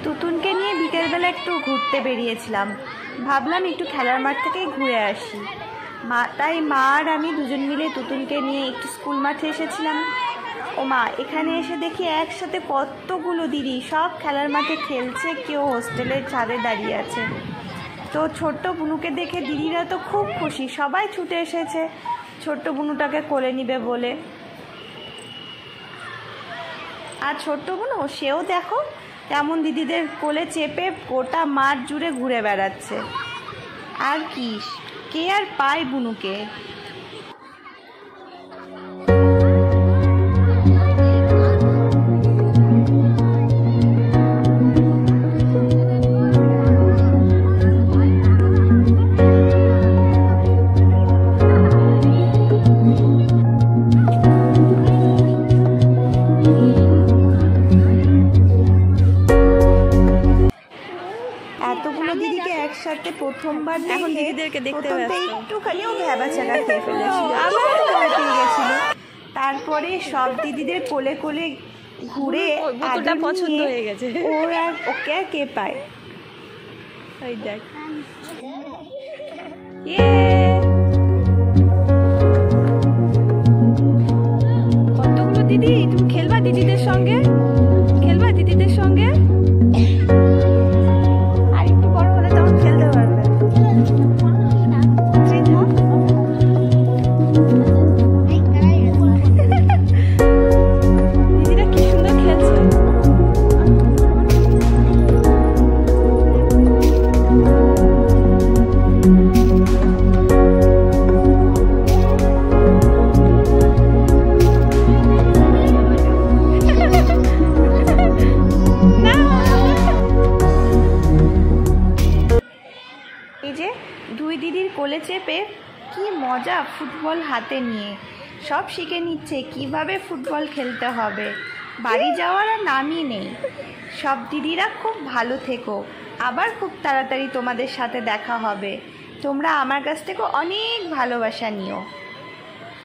তুতুনকে নিয়ে বিকেলবেলা একটু ঘুরতে বেরিয়েছিলাম, ভাবলাম একটু খেলার মাঠ থেকেই ঘুরে আসি। তাই মা আর আমি দুজন মিলে তুতুনকে নিয়ে একটু স্কুল মাঠে এসেছিলাম। ও মা, এখানে এসে দেখি একসাথে কতগুলো দিদি সব খেলার মাঠে খেলছে, কেউ হোস্টেলের ছাদে দাঁড়িয়ে আছে। তো ছোট্ট বুনুকে দেখে দিদিরা তো খুব খুশি, সবাই ছুটে এসেছে ছোট্ট বুনুটাকে কোলে নিবে বলে। আর ছোট্ট বুনু সেও দেখো কেমন দিদিদের কোলে চেপে গোটা মাঠ জুড়ে ঘুরে বেড়াচ্ছে। আর কি, কে আর পায় বুনুকে। এতগুলো দিদিকে একসাথে প্রথমবার এখন দিদিদেরকে দেখতে একটুখানিও ভ্যাবাচাকা খেয়ে ফেলেছিল, আবার ভয় পেয়ে গেছিল। তারপরে সব দিদিদের কোলে কোলে ঘুরে বোতলটা পছন্দ হয়ে গেছে। ওকে আর কে পায়। ওই দেখ, কতগুলো দিদি। তুমি খেলবা দিদিদের সঙ্গে, খেলবা দিদিদের সঙ্গে। এই যে দুই দিদির কোলে চেপে কি মজা, ফুটবল হাতে নিয়ে সব শিখে নিচ্ছে কিভাবে ফুটবল খেলতে হবে। বাড়ি যাওয়ার আর নামই নেই। সব দিদিরা খুব ভালো থেকো, আবার খুব তাড়াতাড়ি তোমাদের সাথে দেখা হবে। তোমরা আমার কাছ থেকে অনেক ভালোবাসা নিও।